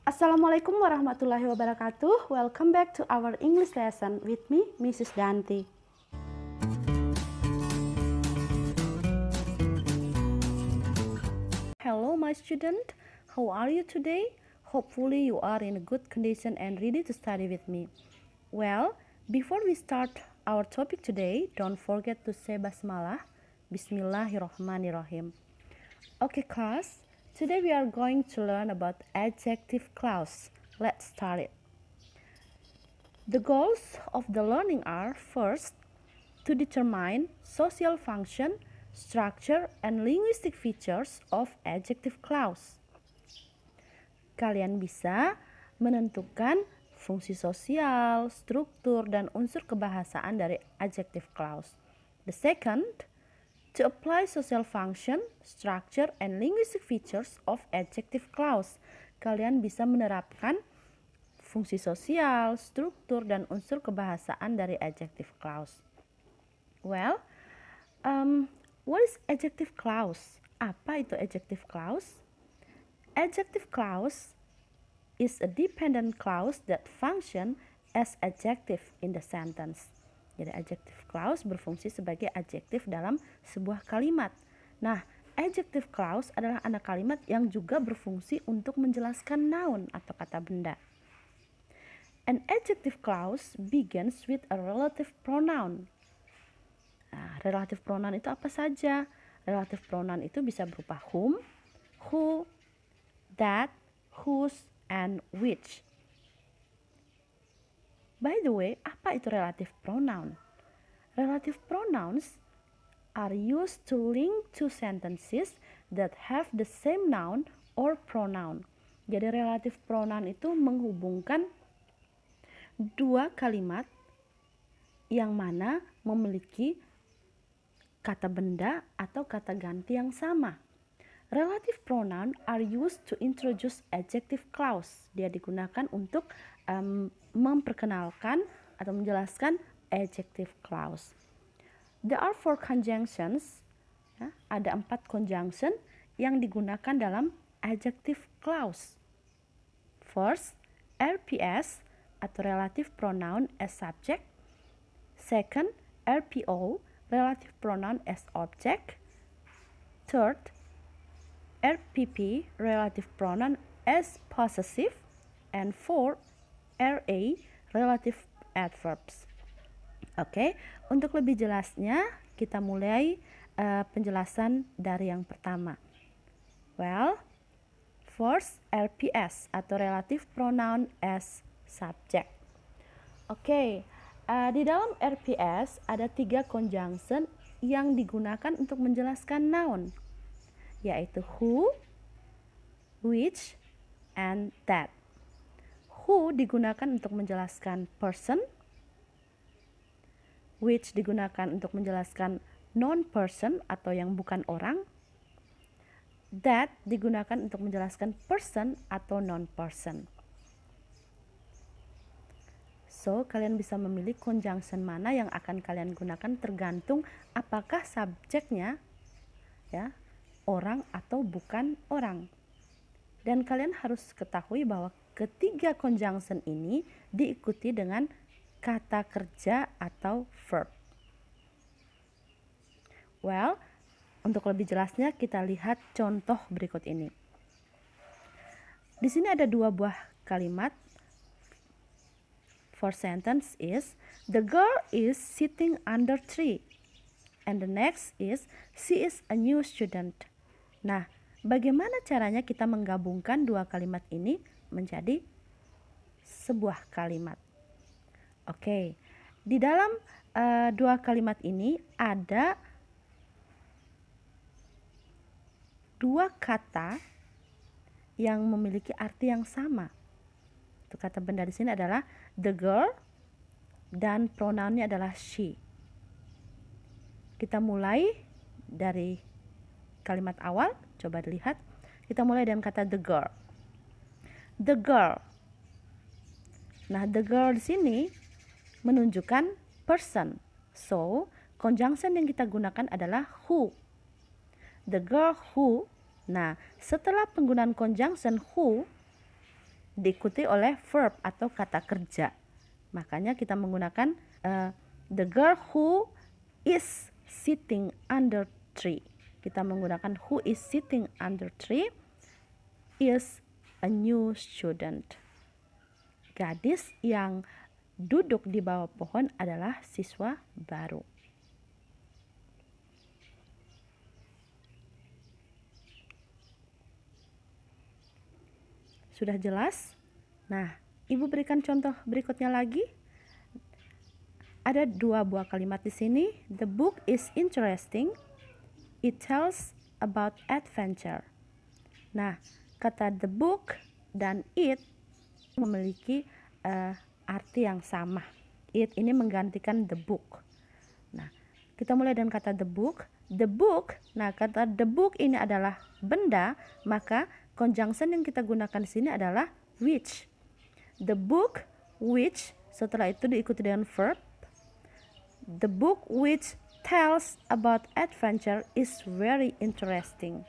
Assalamualaikum warahmatullahi wabarakatuh. Welcome back to our English lesson with me, Mrs. Danti. Hello my student, how are you today? Hopefully you are in a good condition and ready to study with me. Well, before we start our topic today, don't forget to say basmalah. Bismillahirrahmanirrahim. Okay class, today we are going to learn about adjective clause. Let's start it. The goals of the learning are first, to determine social function, structure, and linguistic features of adjective clause. Kalian bisa menentukan fungsi sosial, struktur, dan unsur kebahasaan dari adjective clause. The second, to apply social function, structure, and linguistic features of adjective clause. Kalian bisa menerapkan fungsi sosial, struktur, dan unsur kebahasaan dari adjective clause. Well, what is adjective clause? Apa itu adjective clause? Adjective clause is a dependent clause that function as adjective in the sentence. Jadi adjective clause berfungsi sebagai adjektif dalam sebuah kalimat. Nah, adjective clause adalah anak kalimat yang juga berfungsi untuk menjelaskan noun atau kata benda. An adjective clause begins with a relative pronoun. Nah, relative pronoun itu apa saja? Relative pronoun itu bisa berupa whom, who, that, whose, and which. By the way, apa itu relative pronoun? Relative pronouns are used to link two sentences that have the same noun or pronoun. Jadi relative pronoun itu menghubungkan dua kalimat yang mana memiliki kata benda atau kata ganti yang sama. Relative pronoun are used to introduce adjective clause. Dia digunakan untuk memperkenalkan atau menjelaskan adjective clause. There are 4 conjunctions. Ya, ada 4 conjunction yang digunakan dalam adjective clause. First, RPS atau relative pronoun as subject. Second, RPO, relative pronoun as object. Third, RPP, relative pronoun as possessive. And fourth, RA, relative adverbs. Oke, untuk lebih jelasnya kita mulai penjelasan dari yang pertama. Well, first RPS atau relative pronoun as subject. Oke, di dalam RPS ada 3 conjunction yang digunakan untuk menjelaskan noun, yaitu who, which, and that. Who digunakan untuk menjelaskan person, which digunakan untuk menjelaskan non-person atau yang bukan orang, that digunakan untuk menjelaskan person atau non-person. So, kalian bisa memilih conjunction mana yang akan kalian gunakan tergantung apakah subjeknya ya orang atau bukan orang. Dan kalian harus ketahui bahwa ketiga conjunction ini diikuti dengan kata kerja atau verb. Well, untuk lebih jelasnya kita lihat contoh berikut ini. Di sini ada 2 buah kalimat. First sentence is, the girl is sitting under tree. And the next is, she is a new student. Nah, bagaimana caranya kita menggabungkan 2 kalimat ini menjadi sebuah kalimat? Oke, di dalam 2 kalimat ini ada 2 kata yang memiliki arti yang sama. Itu kata benda di sini adalah the girl dan pronounnya adalah she. Kita mulai dari kalimat awal, coba dilihat. Kita mulai dengan kata the girl. The girl. Nah, the girl di sini menunjukkan person. So, conjunction yang kita gunakan adalah who. The girl who. Nah, setelah penggunaan conjunction who, diikuti oleh verb atau kata kerja. Makanya kita menggunakan the girl who is sitting under tree. Kita menggunakan who is sitting under tree is a new student. Gadis yang duduk di bawah pohon adalah siswa baru. Sudah jelas? Nah, Ibu berikan contoh berikutnya lagi. Ada 2 buah kalimat di sini. The book is interesting. It tells about adventure. Nah, kata the book dan it memiliki arti yang sama. It ini menggantikan the book. Nah, kita mulai dengan kata the book. The book, nah kata the book ini adalah benda, maka conjunction yang kita gunakan di sini adalah which. The book which, setelah itu diikuti dengan verb. The book which tells about adventure is very interesting.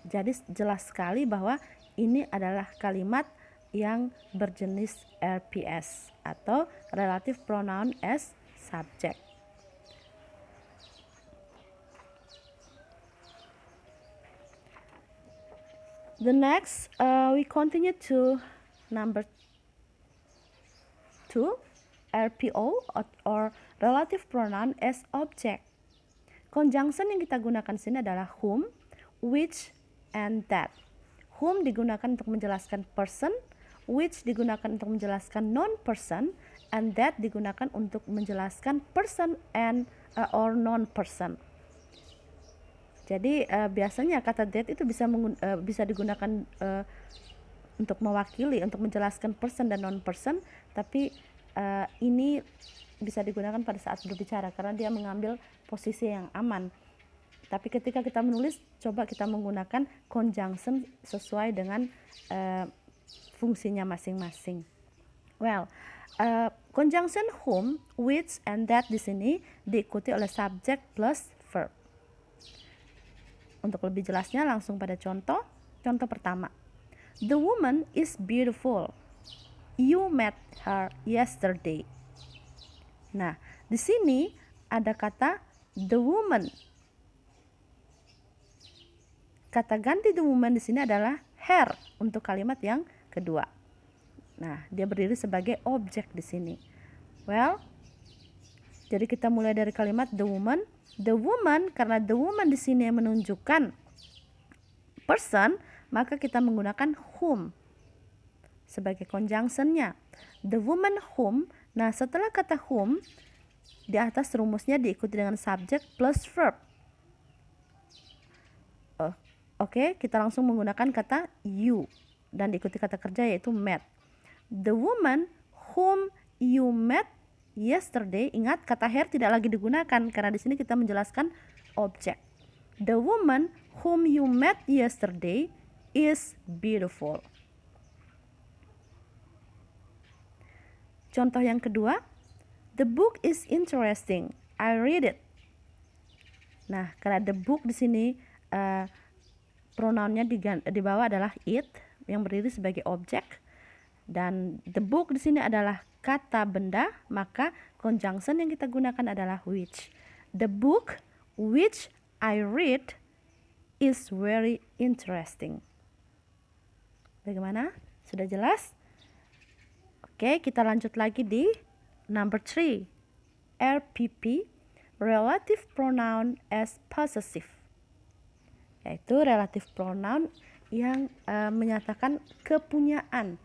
Jadi jelas sekali bahwa ini adalah kalimat yang berjenis RPS atau relative pronoun as subject. The next, we continue to number 2, RPO or relative pronoun as object. Conjunction yang kita gunakan di sini adalah whom, which, and that. Whom digunakan untuk menjelaskan person, which digunakan untuk menjelaskan non-person, and that digunakan untuk menjelaskan person and or non-person. Jadi biasanya kata that itu bisa digunakan untuk mewakili, untuk menjelaskan person dan non-person, tapi ini bisa digunakan pada saat berbicara karena dia mengambil posisi yang aman. Tapi ketika kita menulis, coba kita menggunakan conjunction sesuai dengan fungsinya masing-masing. Well, conjunction whom, which, and that di sini diikuti oleh subject plus verb. Untuk lebih jelasnya langsung pada contoh. Contoh pertama. The woman is beautiful. You met her yesterday. Nah, di sini ada kata the woman. Kata ganti the woman di sini adalah her untuk kalimat yang kedua. Nah, dia berdiri sebagai objek di sini. Well, jadi kita mulai dari kalimat the woman. The woman, karena the woman di sini menunjukkan person, maka kita menggunakan whom sebagai conjunctionnya. The woman whom. Nah, setelah kata whom, di atas rumusnya diikuti dengan subject plus verb. Oke, kita langsung menggunakan kata you dan diikuti kata kerja yaitu met. The woman whom you met yesterday. Ingat, kata her tidak lagi digunakan karena di sini kita menjelaskan objek. The woman whom you met yesterday is beautiful. Contoh yang kedua, the book is interesting. I read it. Nah, karena the book di sini pronounnya di bawah adalah it yang berdiri sebagai objek, dan the book di sini adalah kata benda, maka conjunction yang kita gunakan adalah which. The book which I read is very interesting. Bagaimana? Sudah jelas? Oke, kita lanjut lagi di number 3. RPP, relative pronoun as possessive. Yaitu relative pronoun yang menyatakan kepunyaan.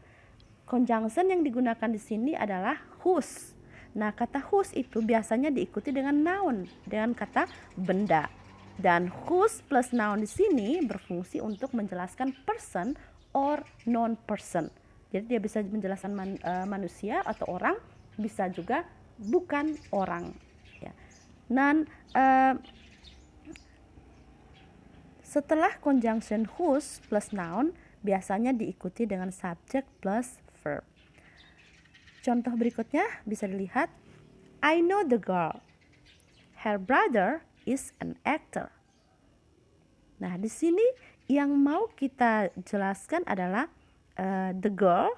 Conjunction yang digunakan di sini adalah whose. Nah, kata whose itu biasanya diikuti dengan noun, dengan kata benda. Dan whose plus noun di sini berfungsi untuk menjelaskan person or non-person. Jadi dia bisa menjelaskan manusia atau orang, bisa juga bukan orang. Ya. Dan setelah conjunction whose plus noun biasanya diikuti dengan subject plus verb. Contoh berikutnya bisa dilihat. I know the girl. Her brother is an actor. Nah, di sini Yang mau kita jelaskan adalah the girl,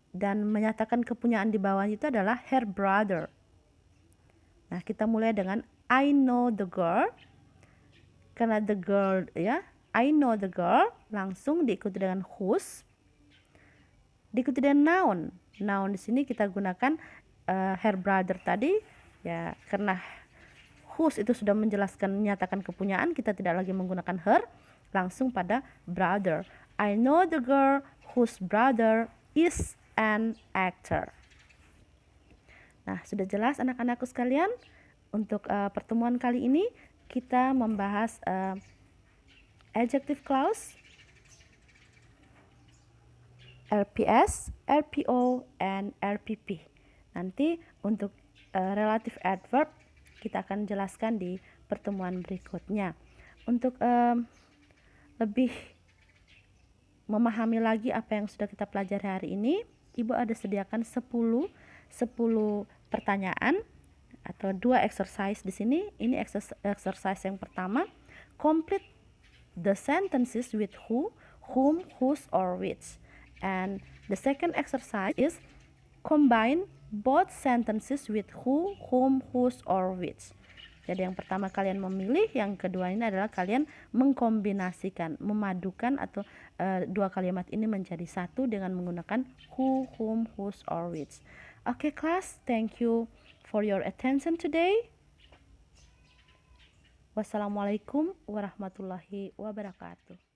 dan menyatakan kepunyaan di bawah itu adalah her brother. Nah, kita mulai dengan I know the girl. Karena the girl ya, I know the girl, langsung diikuti dengan whose, diikuti dengan noun. Noun di sini kita gunakan her brother tadi ya, karena whose itu sudah menjelaskan menyatakan kepunyaan, kita tidak lagi menggunakan her, langsung pada brother. I know the girl whose brother is an actor. Nah, sudah jelas anak-anakku sekalian. Untuk pertemuan kali ini kita membahas adjective clause, RPS, RPO, and RPP. Nanti untuk relative adverb kita akan jelaskan di pertemuan berikutnya. Untuk lebih memahami lagi apa yang sudah kita pelajari hari ini, Ibu ada sediakan 10 pertanyaan atau 2 exercise di sini. Ini exercise yang pertama, complete the sentences with who, whom, whose, or which. And the second exercise is combine both sentences with who, whom, whose, or which. Jadi yang pertama kalian memilih, yang kedua ini adalah kalian mengkombinasikan, memadukan atau dua kalimat ini menjadi satu dengan menggunakan who, whom, whose, or which. Okay, class, thank you for your attention today. Wassalamualaikum warahmatullahi wabarakatuh.